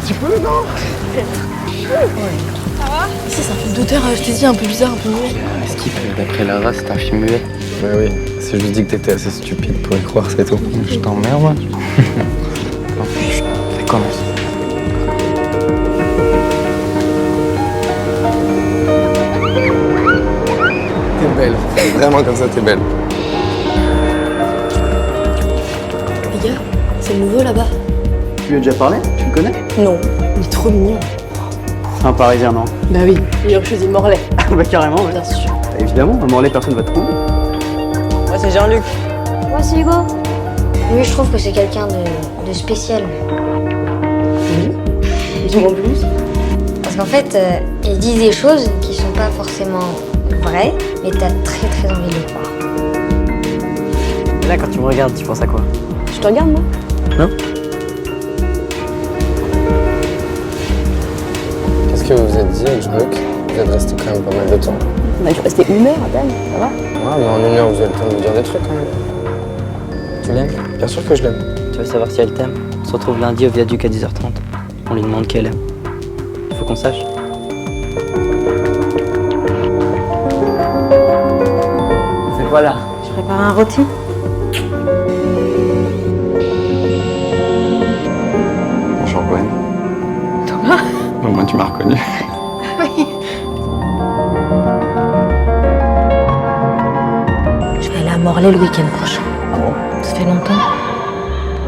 petit peu, non? Ça va? Ça, c'est un film d'auteur, je t'ai dit, un peu bizarre, un peu muet. Skip, d'après Lara, c'est un film muet. Bah oui, c'est juste dit que t'étais assez stupide pour y croire, c'est tout. Je t'emmerde, moi. Non, ça commence. T'es belle, vraiment comme ça, t'es belle. Les gars, c'est le nouveau là-bas. Tu lui as déjà parlé? Tu le connais? Non, il est trop mignon. Un Parisien, non? Bah oui, il a choisi Morlaix. Bah carrément, ouais. Bien sûr. Évidemment, à Morlaix, personne va te trouver. Moi, c'est Jean-Luc. Moi, c'est Hugo. Lui, je trouve que c'est quelqu'un de spécial. Dis-moi en plus. Parce qu'en fait, il dit des choses qui sont pas forcément vraies, mais t'as très très envie de le croire. Et là, quand tu me regardes, tu penses à quoi? Je te regarde, moi? Non? Qu'est-ce que vous vous êtes dit avec Jean-Luc? Vous êtes resté quand même pas mal de temps. On a dû rester 1 heure à peine, ça va? Ouais, mais en 1 heure, vous avez le temps de me dire des trucs quand même. Tu l'aimes? Bien sûr que je l'aime. Tu veux savoir si elle t'aime? On se retrouve lundi au viaduc à 10h30. On lui demande qu'elle aime. Il faut qu'on sache. C'est quoi là? Je prépare un rôti. Bonjour, Gwen. Thomas? Au moins, tu m'as reconnu. Oui. Je vais aller à Morlaix le week-end prochain. Ah bon? Ça fait longtemps.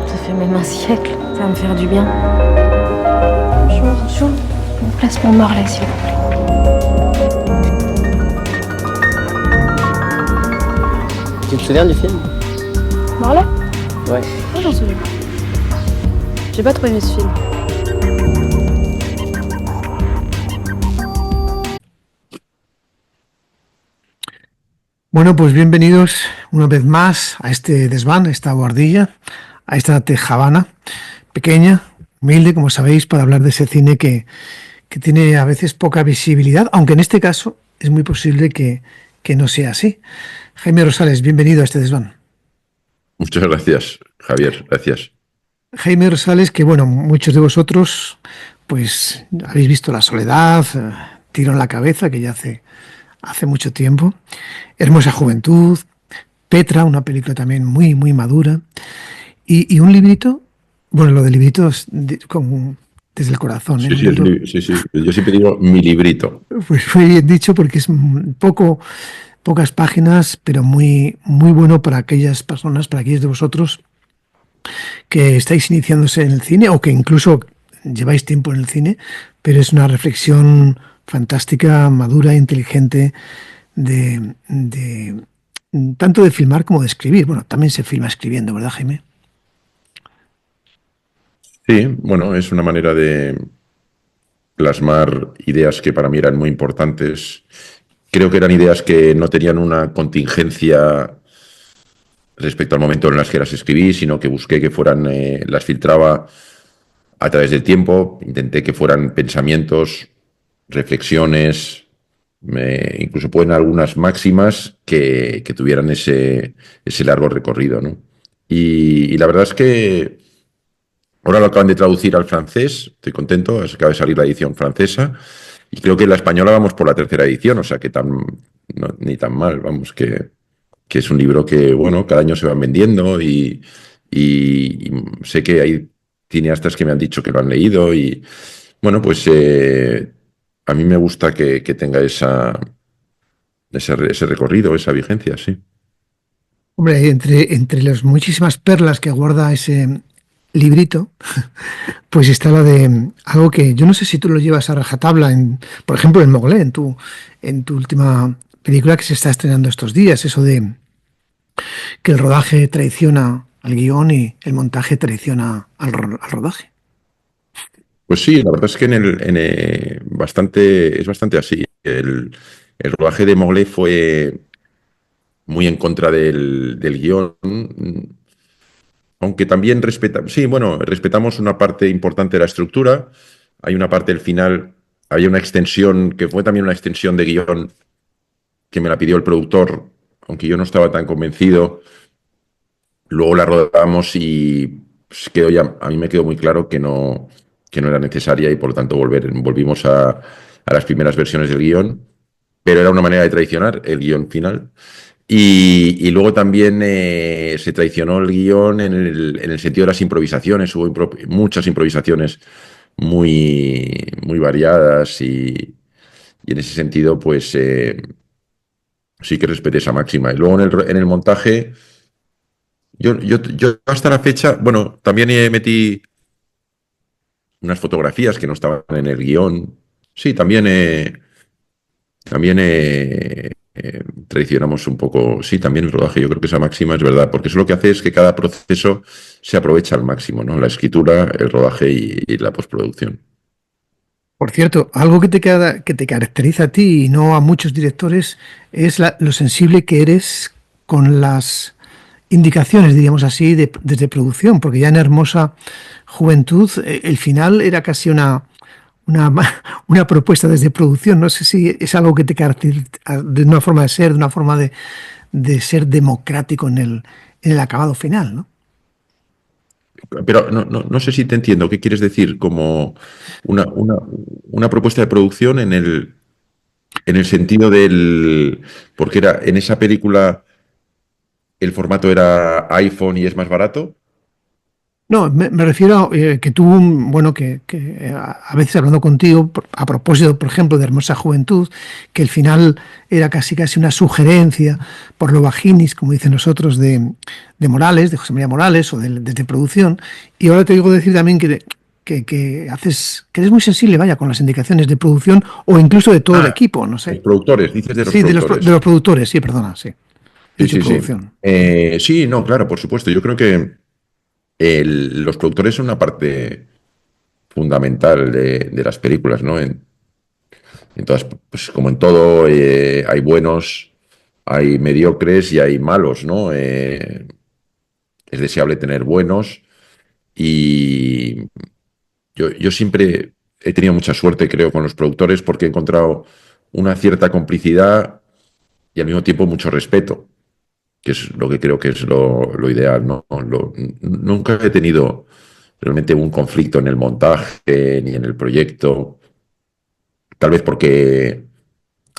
Ça fait même un siècle. Ça va me faire du bien. Bonjour. Une place pour Morlaix, s'il vous plaît. Tu te souviens du film? Morlaix? Ouais. Moi, j'en souviens. J'ai pas trop aimé ce film. Bueno, pues bienvenidos una vez más a este desván, a esta guardilla, a esta tejabana pequeña, humilde, como sabéis, para hablar de ese cine que tiene a veces poca visibilidad, aunque en este caso es muy posible que no sea así. Jaime Rosales, bienvenido a este desván. Muchas gracias, Javier, gracias. Jaime Rosales, que bueno, muchos de vosotros pues habéis visto La Soledad, Tiro en la cabeza, que ya hace mucho tiempo, Hermosa Juventud, Petra, una película también muy, muy madura, y un librito, bueno, lo de libritos desde el corazón. Sí, sí, yo siempre digo mi librito. Pues fue bien dicho porque es pocas páginas, pero muy, muy bueno para aquellas personas, para aquellos de vosotros que estáis iniciándose en el cine o que incluso lleváis tiempo en el cine, pero es una reflexión fantástica, madura, inteligente, tanto de filmar como de escribir. Bueno, también se filma escribiendo, ¿verdad, Jaime? Sí, bueno, es una manera de plasmar ideas que para mí eran muy importantes. Creo que eran ideas que no tenían una contingencia respecto al momento en las que las escribí, sino que busqué que fueran, las filtraba a través del tiempo, intenté que fueran pensamientos, reflexiones, incluso pueden algunas máximas que tuvieran ese largo recorrido, ¿no? Y la verdad es que ahora lo acaban de traducir al francés, estoy contento, acaba de salir la edición francesa, y creo que en la española vamos por la 3ª edición, o sea que ni tan mal, vamos, que es un libro que, bueno, cada año se van vendiendo y sé que hay cineastas que me han dicho que lo han leído y, bueno, pues a mí me gusta que tenga ese recorrido, esa vigencia, sí. Hombre, entre las muchísimas perlas que guarda ese librito, pues está la de algo que yo no sé si tú lo llevas a rajatabla, por ejemplo, en Morlaix, en tu última película que se está estrenando estos días, eso de que el rodaje traiciona al guión y el montaje traiciona al rodaje. Pues sí, la verdad es que es bastante así. El rodaje de Morlaix fue muy en contra del guión, aunque también respetamos una parte importante de la estructura. Hay una parte del final, había una extensión, que fue también una extensión de guión que me la pidió el productor, aunque yo no estaba tan convencido. Luego la rodamos y pues, a mí me quedó muy claro que no que no era necesaria y por lo tanto volvimos a las primeras versiones del guión, pero era una manera de traicionar el guión final. Y luego también se traicionó el guión en el sentido de las improvisaciones. Hubo muchas improvisaciones muy variadas y en ese sentido, pues sí que respeté esa máxima. Y luego en el montaje, yo hasta la fecha, bueno, también metí unas fotografías que no estaban en el guión. Sí, también traicionamos un poco, sí, también el rodaje. Yo creo que esa máxima es verdad, porque eso lo que hace es que cada proceso se aprovecha al máximo, ¿no? La escritura, el rodaje y la postproducción. Por cierto, algo que te caracteriza a ti y no a muchos directores es lo sensible que eres con las indicaciones, diríamos así, desde producción, porque ya en Hermosa Juventud el final era casi una propuesta desde producción. No sé si es algo que te caracteriza de una forma de ser, de una forma de ser democrático en el acabado final, ¿no? Pero no sé si te entiendo. ¿Qué quieres decir? Como una propuesta de producción en el sentido del... Porque en esa película el formato era iPhone y es más barato. No, me refiero a que tú, bueno, que a veces hablando contigo, a propósito, por ejemplo, de Hermosa Juventud, que el final era casi una sugerencia por lo vaginis, como dicen nosotros, de Morales, de José María Morales, o desde producción. Y ahora te digo decir también que eres muy sensible, vaya, con las indicaciones de producción o incluso de todo el equipo, no sé. Los productores, dices de los sí, productores. de los productores, sí, perdona, sí. Sí. Sí, no, claro, por supuesto. Yo creo que los productores son una parte fundamental de las películas, ¿no? Entonces, pues como en todo, hay buenos, hay mediocres y hay malos, ¿no? Es deseable tener buenos y yo siempre he tenido mucha suerte, creo, con los productores porque he encontrado una cierta complicidad y al mismo tiempo mucho respeto, que es lo que creo que es lo ideal, ¿no? Nunca he tenido realmente un conflicto en el montaje ni en el proyecto, tal vez porque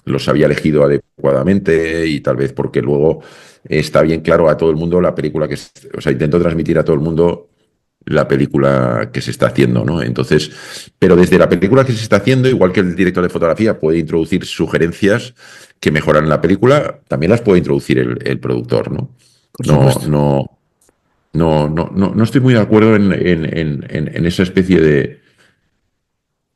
los había elegido adecuadamente y tal vez porque luego está bien claro a todo el mundo la película o sea, intento transmitir a todo el mundo la película que se está haciendo, ¿no? Entonces, pero desde la película que se está haciendo, igual que el director de fotografía puede introducir sugerencias que mejoran la película, también las puede introducir el productor, ¿no? No estoy muy de acuerdo en esa especie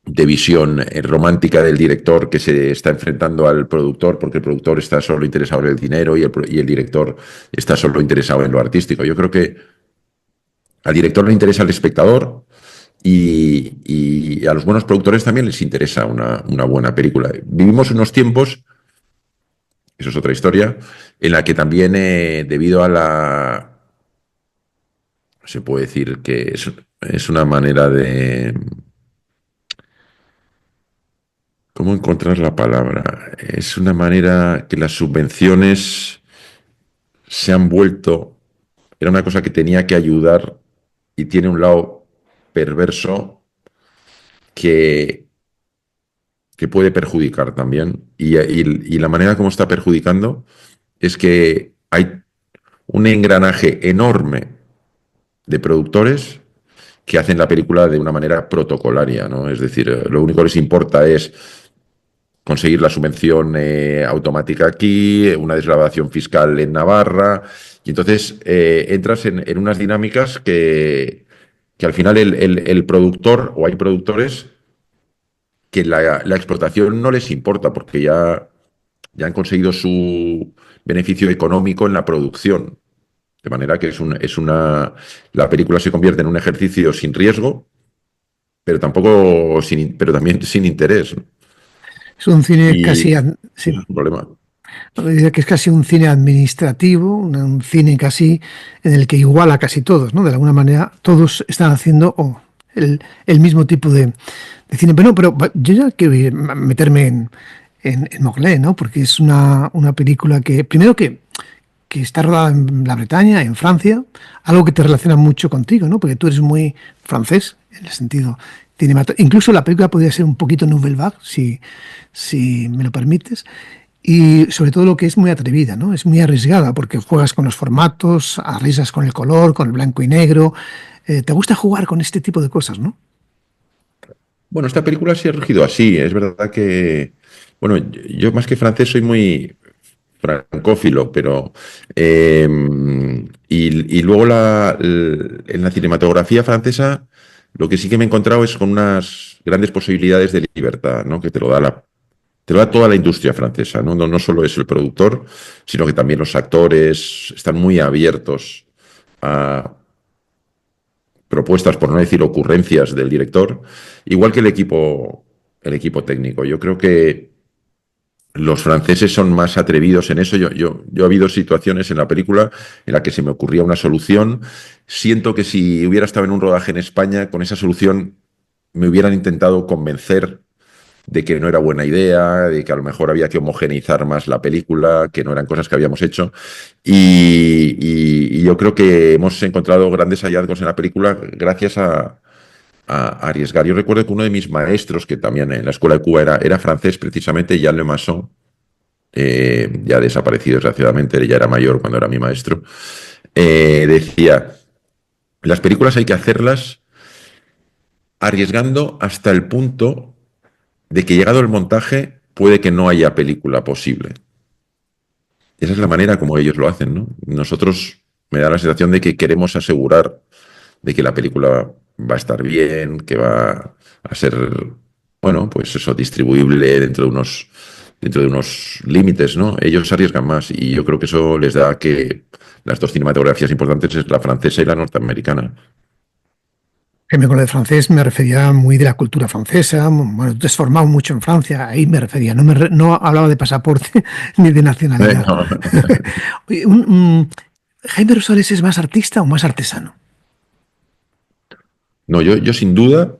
de visión romántica del director que se está enfrentando al productor, porque el productor está solo interesado en el dinero y el director está solo interesado en lo artístico. Yo creo que al director le interesa el espectador y a los buenos productores también les interesa una buena película. Vivimos unos tiempos, eso es otra historia, en la que también debido a se puede decir que es una manera de... ¿Cómo encontrar la palabra? Es una manera que las subvenciones se han vuelto... Era una cosa que tenía que ayudar y tiene un lado perverso que puede perjudicar también. Y la manera como está perjudicando es que hay un engranaje enorme de productores que hacen la película de una manera protocolaria, ¿no? Es decir, lo único que les importa es conseguir la subvención automática aquí, una desgravación fiscal en Navarra, y entonces entras en unas dinámicas que al final el productor, o hay productores que la explotación no les importa porque ya han conseguido su beneficio económico en la producción. De manera que la película se convierte en un ejercicio sin riesgo, pero también sin interés, ¿no? Es un cine Y casi... sí, es un problema. Diría que es casi un cine administrativo, un cine casi en el que iguala a casi todos, ¿no? De alguna manera todos están haciendo el mismo tipo de cine. Pero yo ya quiero meterme en Mowgli, ¿no? Porque es una película que, primero que está rodada en la Bretaña, en Francia, algo que te relaciona mucho contigo, ¿no? Porque tú eres muy francés, en el sentido Incluso la película podría ser un poquito Nouvelle Vague, si me lo permites. Y sobre todo lo que es muy atrevida, ¿no? Es muy arriesgada porque juegas con los formatos, arriesgas con el color, con el blanco y negro. Te gusta jugar con este tipo de cosas, ¿no? Bueno, esta película sí ha surgido así. Es verdad que, bueno, yo más que francés soy muy francófilo, pero y luego en la cinematografía francesa lo que sí que me he encontrado es con unas grandes posibilidades de libertad, ¿no? Que te lo da toda la industria francesa, ¿no? No solo es el productor, sino que también los actores están muy abiertos a propuestas, por no decir ocurrencias del director, igual que el equipo técnico. Yo creo que los franceses son más atrevidos en eso. Yo he habido situaciones en la película en la que se me ocurría una solución. Siento que si hubiera estado en un rodaje en España, con esa solución me hubieran intentado convencer de que no era buena idea, de que a lo mejor había que homogeneizar más la película, que no eran cosas que habíamos hecho. Y yo creo que hemos encontrado grandes hallazgos en la película gracias a arriesgar. Yo recuerdo que uno de mis maestros, que también en la Escuela de Cuba era francés, precisamente, Jean Lemasson, ya desaparecido desgraciadamente, ya era mayor cuando era mi maestro, decía, las películas hay que hacerlas arriesgando hasta el punto de que llegado el montaje puede que no haya película posible. Esa es la manera como ellos lo hacen, ¿no? Nosotros me da la sensación de que queremos asegurar de que la película va a estar bien, que va a ser, bueno, pues eso, distribuible dentro de unos límites, ¿no? Ellos arriesgan más y yo creo que eso les da que las dos cinematografías importantes es la francesa y la norteamericana. Con lo de francés me refería muy de la cultura francesa. Bueno, te has formado mucho en Francia, ahí me refería. No hablaba de pasaporte ni de nacionalidad. No. Oye, ¿Jaime Rosales es más artista o más artesano? No, yo sin duda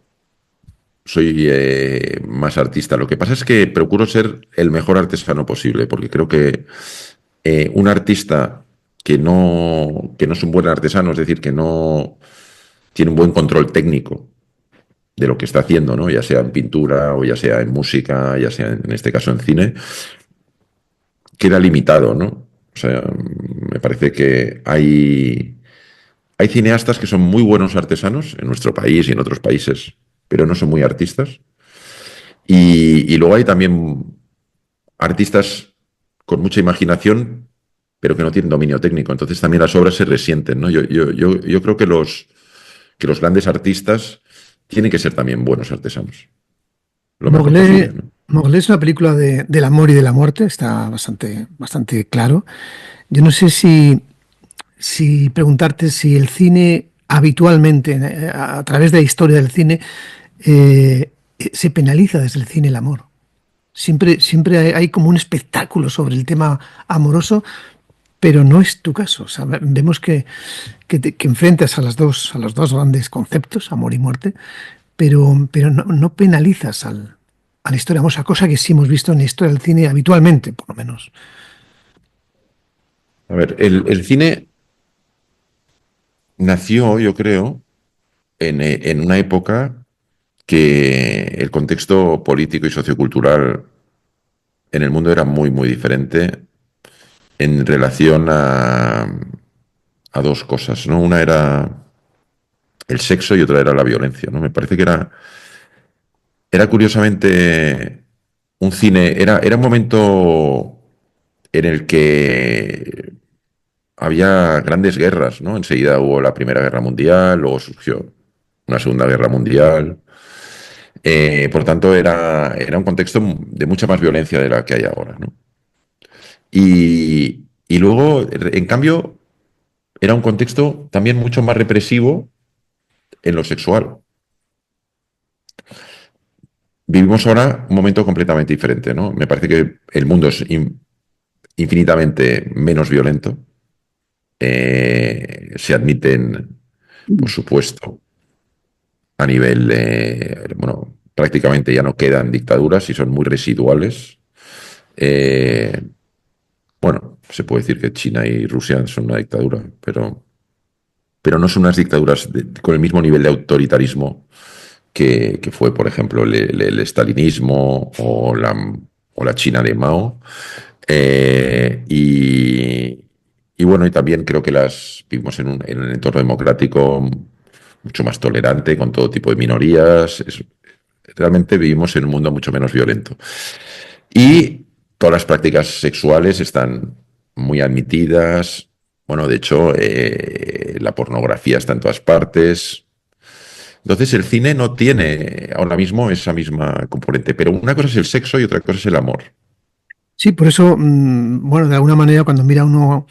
soy más artista. Lo que pasa es que procuro ser el mejor artesano posible, porque creo que un artista que no es un buen artesano, es decir, que no tiene un buen control técnico de lo que está haciendo, ¿no? Ya sea en pintura o ya sea en música, ya sea en este caso en cine, queda limitado, ¿no? O sea, me parece que hay cineastas que son muy buenos artesanos en nuestro país y en otros países, pero no son muy artistas. Y luego hay también artistas con mucha imaginación, pero que no tienen dominio técnico. Entonces también las obras se resienten, ¿no? Yo creo que los grandes artistas tienen que ser también buenos artesanos. Lo mejor posible, ¿no? Mowgli es una película del amor y de la muerte, está bastante claro. Yo no sé si preguntarte si el cine habitualmente, a través de la historia del cine, se penaliza desde el cine el amor. Siempre hay como un espectáculo sobre el tema amoroso, pero no es tu caso. O sea, vemos que enfrentas a los dos grandes conceptos, amor y muerte, pero no penalizas a la historia amorosa, cosa que sí hemos visto en la historia del cine habitualmente, por lo menos. A ver, el cine nació, yo creo, en una época que el contexto político y sociocultural en el mundo era muy, muy diferente en relación a dos cosas, ¿no? Una era el sexo y otra era la violencia, ¿no? Me parece que era curiosamente un cine, era un momento en el que había grandes guerras, ¿no? Enseguida hubo la Primera Guerra Mundial, luego surgió una Segunda Guerra Mundial. Por tanto, era un contexto de mucha más violencia de la que hay ahora, ¿no? Y luego, en cambio, era un contexto también mucho más represivo en lo sexual. Vivimos ahora un momento completamente diferente, ¿no? Me parece que el mundo es infinitamente menos violento. Se admiten, por supuesto, a nivel, bueno, prácticamente ya no quedan dictaduras y son muy residuales. Bueno, se puede decir que China y Rusia son una dictadura, pero no son unas dictaduras con el mismo nivel de autoritarismo que fue, por ejemplo, el estalinismo o la China de Mao. Y bueno, y también creo que las vivimos en un entorno democrático mucho más tolerante, con todo tipo de minorías. Realmente vivimos en un mundo mucho menos violento. Y todas las prácticas sexuales están muy admitidas. Bueno, de hecho, la pornografía está en todas partes. Entonces, el cine no tiene ahora mismo esa misma componente. Pero una cosa es el sexo y otra cosa es el amor. Sí, por eso, bueno, de alguna manera cuando mira uno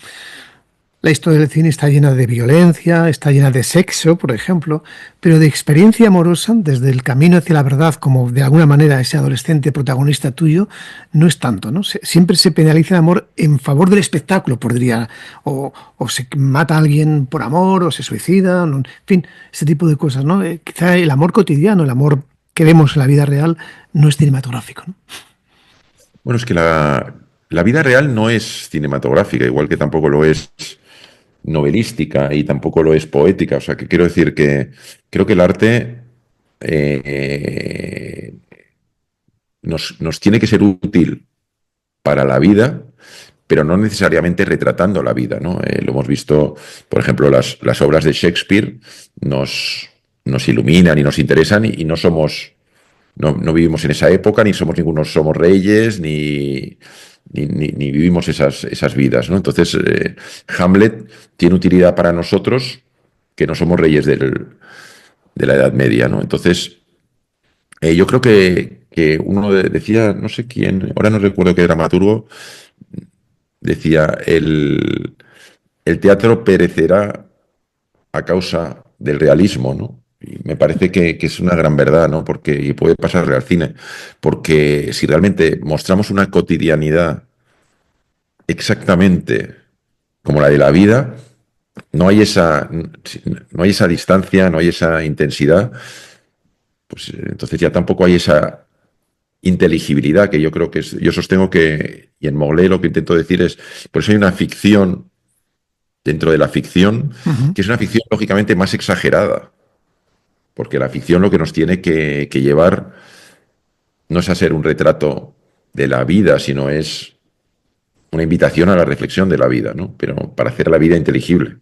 la historia del cine está llena de violencia, está llena de sexo, por ejemplo, pero de experiencia amorosa, desde el camino hacia la verdad, como de alguna manera ese adolescente protagonista tuyo, no es tanto, ¿no? Siempre se penaliza el amor en favor del espectáculo, podría, o se mata a alguien por amor, o se suicida, en fin, ese tipo de cosas, ¿no? Quizá el amor cotidiano, el amor que vemos en la vida real, no es cinematográfico, ¿no? Bueno, es que la vida real no es cinematográfica, igual que tampoco lo es novelística y tampoco lo es poética. O sea, que quiero decir que creo que el arte nos tiene que ser útil para la vida, pero no necesariamente retratando la vida, ¿no? Lo hemos visto, por ejemplo, las obras de Shakespeare nos iluminan y nos interesan y no somos, no vivimos en esa época, ni somos ninguno, somos reyes, ni vivimos esas vidas, ¿no? Entonces, Hamlet tiene utilidad para nosotros que no somos reyes de la Edad Media, ¿no? Entonces, yo creo que uno decía, no sé quién, ahora no recuerdo qué dramaturgo, decía, el teatro perecerá a causa del realismo, ¿no? Y me parece que es una gran verdad, ¿no? Porque, y puede pasarle al cine, porque si realmente mostramos una cotidianidad exactamente como la de la vida, no hay esa distancia, no hay esa intensidad, pues entonces ya tampoco hay esa inteligibilidad que yo creo que yo sostengo que, y en Mowgli lo que intento decir es, por eso hay una ficción dentro de la ficción, que es una ficción lógicamente más exagerada, porque la ficción lo que nos tiene que llevar no es a ser un retrato de la vida, sino es una invitación a la reflexión de la vida, ¿no? Pero para hacer la vida inteligible.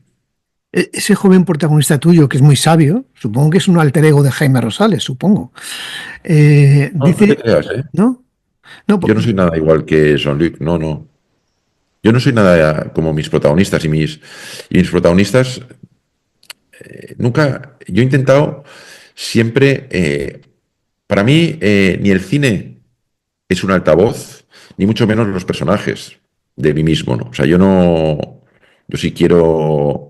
Ese joven protagonista tuyo, que es muy sabio, supongo que es un alter ego de Jaime Rosales, supongo. No, Dice, no te creas, ¿eh? ¿no? No, Yo no soy nada igual que Jean-Luc, no, no. Yo no soy nada como mis protagonistas y mis protagonistas nunca. Yo he intentado siempre. Para mí, ni el cine es un altavoz, ni mucho menos los personajes de mí mismo, ¿no? O sea, yo no. Yo sí quiero.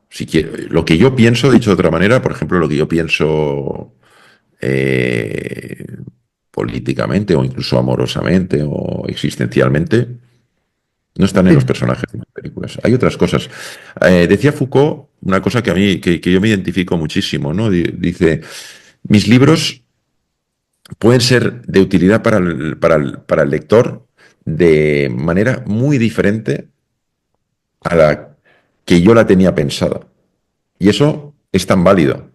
Si quiero, lo que yo pienso, dicho de otra manera, por ejemplo, lo que yo pienso políticamente o incluso amorosamente o existencialmente, no están en los personajes de las películas. Hay otras cosas. Decía Foucault una cosa que a mí, que yo me identifico muchísimo, ¿no? Dice, mis libros pueden ser de utilidad para el lector de manera muy diferente a la que yo la tenía pensada. Y eso es tan válido.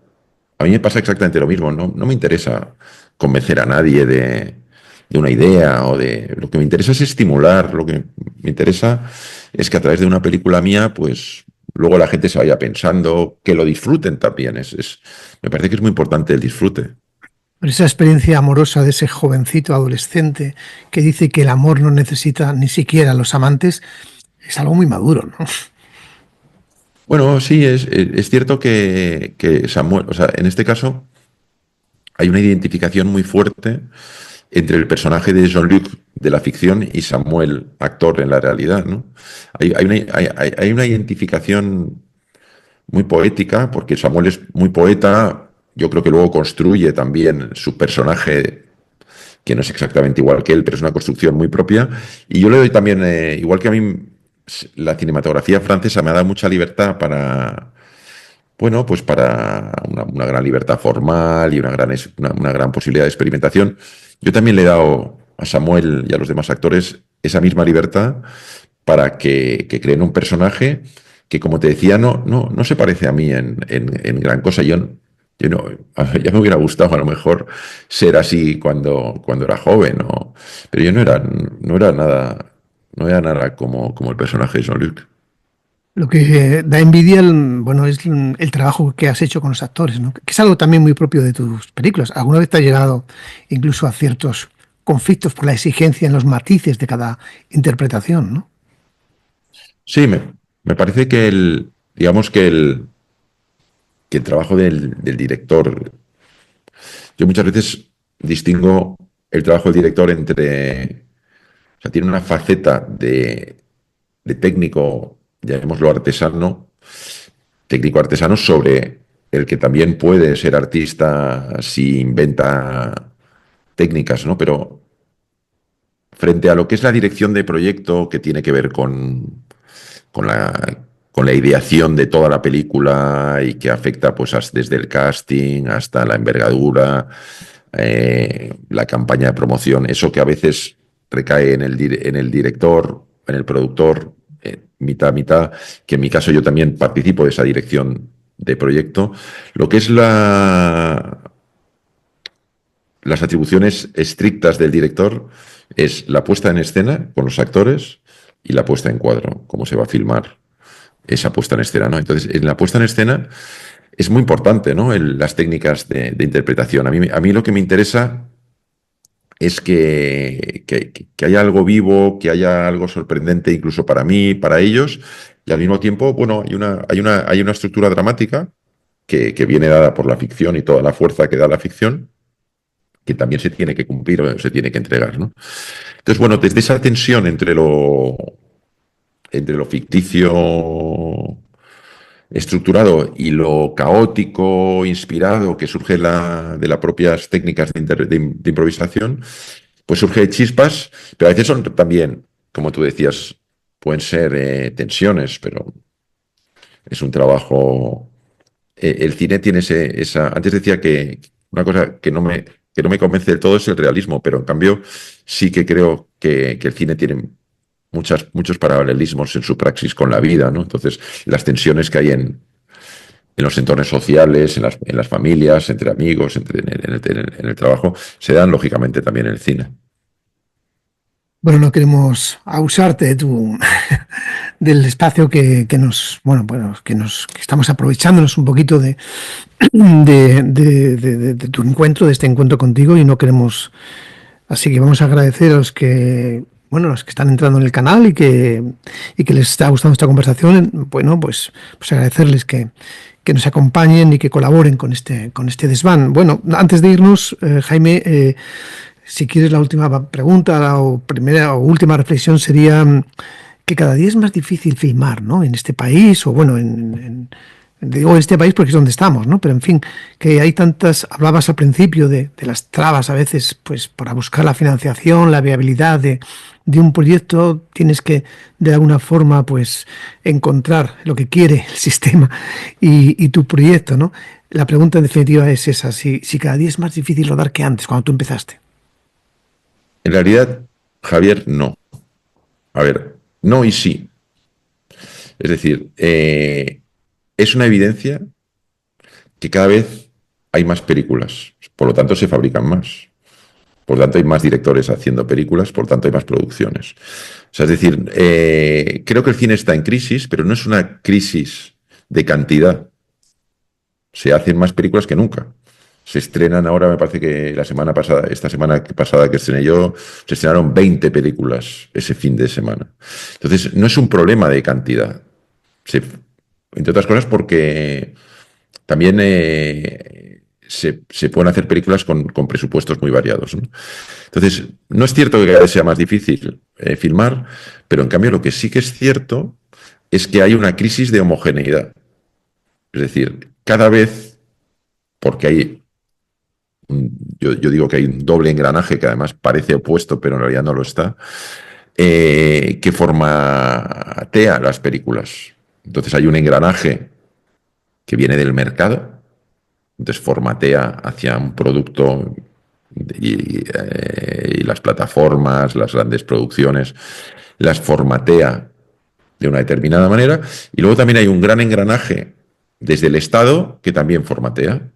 A mí me pasa exactamente lo mismo. No me interesa convencer a nadie de una idea o de... Lo que me interesa es estimular. Lo que me interesa es que a través de una película mía, pues luego la gente se vaya pensando, que lo disfruten también. Me parece que es muy importante el disfrute. Pero esa experiencia amorosa de ese jovencito adolescente que dice que el amor no necesita ni siquiera los amantes, es algo muy maduro, ¿no? Bueno, sí, es cierto que Samuel, o sea, en este caso hay una identificación muy fuerte entre el personaje de Jean-Luc de la ficción y Samuel, actor en la realidad, ¿no? Hay una identificación muy poética, porque Samuel es muy poeta, yo creo que luego construye también su personaje, que no es exactamente igual que él, pero es una construcción muy propia, y yo le doy también, igual que a mí, la cinematografía francesa me ha dado mucha libertad para, bueno, pues para una gran libertad formal y una gran posibilidad de experimentación. Yo también le he dado a Samuel y a los demás actores esa misma libertad para que creen un personaje que, como te decía, no se parece a mí en gran cosa. Yo Yo no, ya me hubiera gustado a lo mejor ser así cuando era joven, pero yo no era nada como el personaje de Jean-Luc. Lo que da envidia, bueno, es el trabajo que has hecho con los actores, ¿no? Que es algo también muy propio de tus películas. ¿Alguna vez te ha llegado incluso a ciertos conflictos por la exigencia en los matices de cada interpretación, ¿no? Sí, me parece digamos que el trabajo del director, yo muchas veces distingo el trabajo del director o sea, tiene una faceta de técnico, llamémoslo artesano, técnico artesano sobre el que también puede ser artista si inventa técnicas, ¿no? Pero frente a lo que es la dirección de proyecto, que tiene que ver con la ideación de toda la película y que afecta pues desde el casting hasta la envergadura, la campaña de promoción, eso que a veces recae en el director, en el productor, mitad a mitad, que en mi caso yo también participo de esa dirección de proyecto. Lo que es las atribuciones estrictas del director es la puesta en escena con los actores y la puesta en cuadro, cómo se va a filmar esa puesta en escena, ¿no? Entonces, en la puesta en escena es muy importante, ¿no? Las técnicas de interpretación. A mí lo que me interesa es que haya algo vivo, que haya algo sorprendente incluso para mí, para ellos, y al mismo tiempo, bueno, hay una estructura dramática que viene dada por la ficción y toda la fuerza que da la ficción, que también se tiene que cumplir o se tiene que entregar, ¿no? Entonces, bueno, desde esa tensión entre lo ficticio estructurado y lo caótico, inspirado, que surge de las propias técnicas de improvisación, pues surge chispas, pero a veces son también, como tú decías, pueden ser tensiones, pero es un trabajo. El cine tiene esa. Antes decía que una cosa que no me convence del todo es el realismo, pero en cambio sí que creo que el cine tiene muchos paralelismos en su praxis con la vida, ¿no? Entonces, las tensiones que hay en los entornos sociales, en las familias, entre amigos, en el trabajo, se dan lógicamente también en el cine. Bueno, no queremos abusarte del espacio que que estamos aprovechándonos un poquito de tu encuentro, de este encuentro contigo, y no queremos. Así que vamos a agradecer a los que están entrando en el canal y que les está gustando esta conversación. Bueno, pues agradecerles que nos acompañen y que colaboren con este desván. Bueno, antes de irnos, Jaime, si quieres, la última pregunta o primera o última reflexión sería que cada día es más difícil filmar, ¿no? En este país, o bueno, digo en este país porque es donde estamos, ¿no? Pero en fin, que hay hablabas al principio de las trabas a veces, pues para buscar la financiación, la viabilidad de un proyecto, tienes que de alguna forma pues encontrar lo que quiere el sistema y tu proyecto, ¿no? La pregunta en definitiva es esa, si cada día es más difícil rodar que antes, cuando tú empezaste. En realidad, Javier, no. A ver, no y sí. Es decir, es una evidencia que cada vez hay más películas, por lo tanto se fabrican más. Por lo tanto hay más directores haciendo películas, por lo tanto hay más producciones. O sea, es decir, creo que el cine está en crisis, pero no es una crisis de cantidad. Se hacen más películas que nunca. Se estrenan ahora, me parece que esta semana pasada que estrené yo, se estrenaron 20 películas ese fin de semana. Entonces, no es un problema de cantidad. Entre otras cosas porque también se pueden hacer películas con presupuestos muy variados, ¿no? Entonces, no es cierto que cada vez sea más difícil filmar, pero en cambio lo que sí que es cierto es que hay una crisis de homogeneidad. Es decir, cada vez, porque yo digo que hay un doble engranaje que además parece opuesto, pero en realidad no lo está, que formatea las películas. Entonces hay un engranaje que viene del mercado, entonces formatea hacia un producto y las plataformas, las grandes producciones, las formatea de una determinada manera, y luego también hay un gran engranaje desde el Estado que también formatea.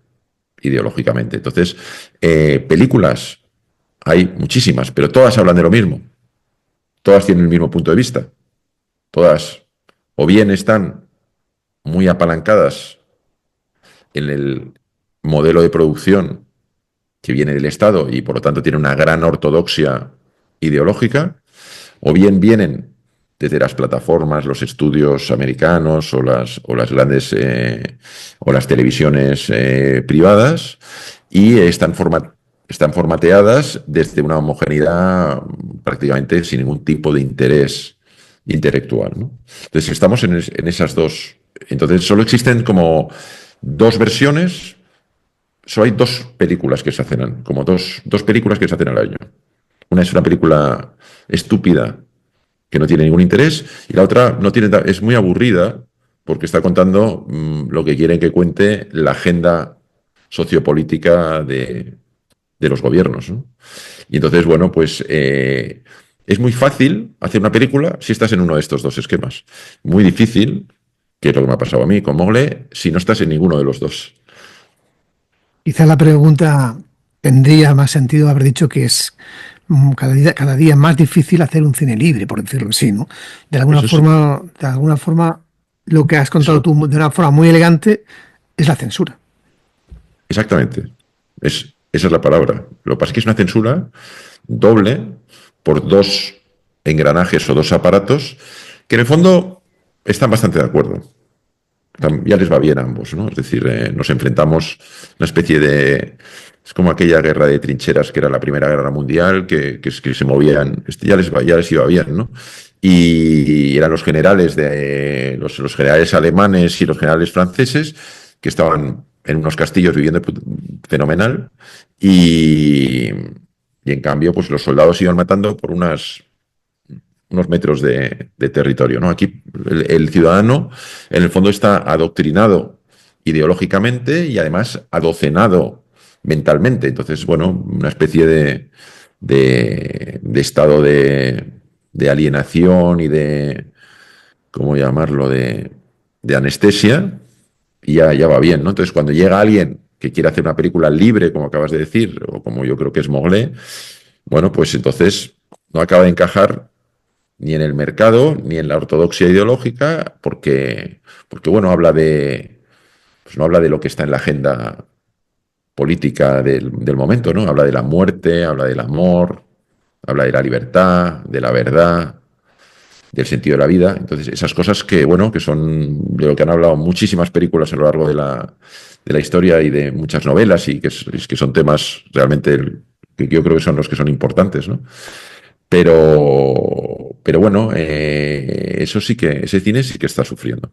ideológicamente. Entonces, películas hay muchísimas, pero todas hablan de lo mismo. Todas tienen el mismo punto de vista. Todas o bien están muy apalancadas en el modelo de producción que viene del Estado y por lo tanto tiene una gran ortodoxia ideológica, o bien vienen desde las plataformas, los estudios americanos o las grandes o las televisiones privadas y están formateadas desde una homogeneidad prácticamente sin ningún tipo de interés intelectual, ¿no? Entonces estamos en esas dos. Entonces solo existen como dos versiones. Solo hay dos películas que se hacen, como dos películas que se hacen al año. Una es una película estúpida que no tiene ningún interés y la otra es muy aburrida porque está contando lo que quieren que cuente la agenda sociopolítica de los gobiernos, ¿no? Y entonces, bueno, pues es muy fácil hacer una película si estás en uno de estos dos esquemas. Muy difícil, que es lo que me ha pasado a mí con Mowgli, si no estás en ninguno de los dos. Quizá la pregunta tendría más sentido haber dicho que es cada día más difícil hacer un cine libre, por decirlo así, ¿no? De alguna forma, lo que has contado tú de una forma muy elegante es la censura. Exactamente. Esa es la palabra. Lo que pasa es que es una censura doble por dos engranajes o dos aparatos que en el fondo están bastante de acuerdo. Ya les va bien a ambos, ¿no? Es decir, nos enfrentamos a una especie de... Es como aquella guerra de trincheras que era la Primera Guerra Mundial, que se movían... Ya les iba bien, ¿no? Y eran los generales los generales alemanes y los generales franceses que estaban en unos castillos viviendo fenomenal y en cambio pues los soldados iban matando por unos metros de territorio, ¿no? Aquí el ciudadano, en el fondo, está adoctrinado ideológicamente y además adocenado mentalmente. Entonces, bueno, una especie de estado de alienación y de, ¿cómo llamarlo?, de anestesia, y ya va bien, ¿no? Entonces, cuando llega alguien que quiere hacer una película libre, como acabas de decir, o como yo creo que es Mowgli, bueno, pues entonces no acaba de encajar ni en el mercado, ni en la ortodoxia ideológica, porque bueno, no habla de lo que está en la agenda política del momento, ¿no? Habla de la muerte, habla del amor, habla de la libertad, de la verdad, del sentido de la vida. Entonces, esas cosas que, bueno, que son de lo que han hablado muchísimas películas a lo largo de la historia y de muchas novelas y que son temas realmente que yo creo que son los que son importantes, ¿no? Pero bueno, ese cine sí que está sufriendo.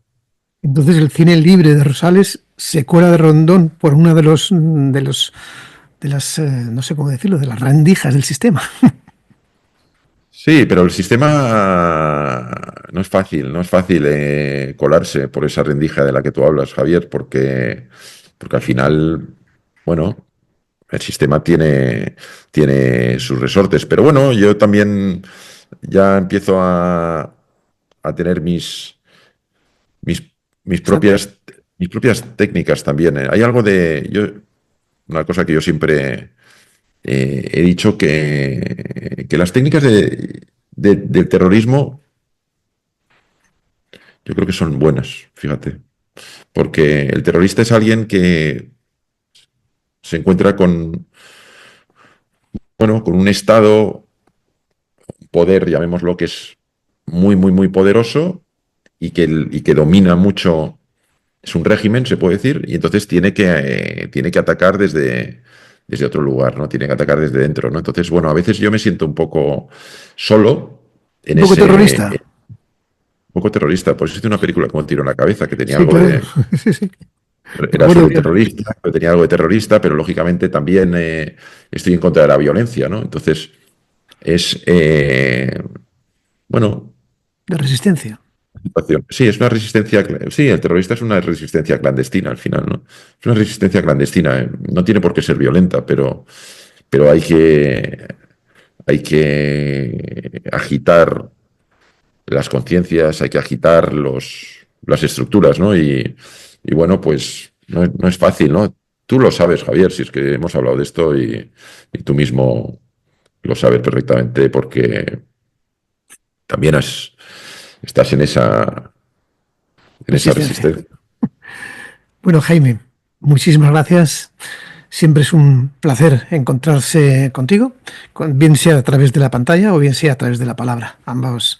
Entonces el cine libre de Rosales se cuela de Rondón por una de las no sé cómo decirlo, de las rendijas del sistema. Sí, pero el sistema no es fácil colarse por esa rendija de la que tú hablas, Javier, porque al final, bueno, el sistema tiene sus resortes. Pero bueno, yo también ya empiezo a tener mis propias técnicas también. Hay algo una cosa que yo siempre he dicho que las técnicas del terrorismo yo creo que son buenas, fíjate. Porque el terrorista es alguien que se encuentra con un estado, poder, llamémoslo, que es muy, muy, muy poderoso y que domina mucho, es un régimen, se puede decir, y entonces tiene que atacar desde otro lugar, ¿no? Tiene que atacar desde dentro, ¿no? Entonces, bueno, a veces yo me siento un poco solo en un poco terrorista. Un poco terrorista. Pues hice una película como Tiro en la cabeza, que tenía Sí, algo claro. de... Sí. Era sobre un terrorista, pero tenía algo de terrorista, pero lógicamente también estoy en contra de la violencia, ¿no? Entonces, es... bueno... De resistencia. Sí, es una resistencia. Sí, el terrorista es una resistencia clandestina al final, ¿no? Es una resistencia clandestina. No tiene por qué ser violenta, pero hay que agitar las conciencias, hay que agitar las estructuras, ¿no? Y bueno, pues no es fácil, ¿no? Tú lo sabes, Javier, si es que hemos hablado de esto y tú mismo lo sabes perfectamente porque también estás en esa resistencia. Bueno, Jaime, muchísimas gracias. Siempre es un placer encontrarse contigo, bien sea a través de la pantalla o bien sea a través de la palabra. Ambos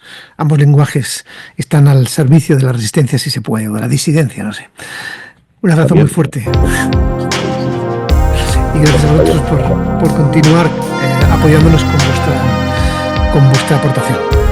lenguajes están al servicio de la resistencia, si se puede, o de la disidencia, no sé. Un abrazo muy fuerte. Y gracias a vosotros por continuar apoyándonos con vuestra aportación.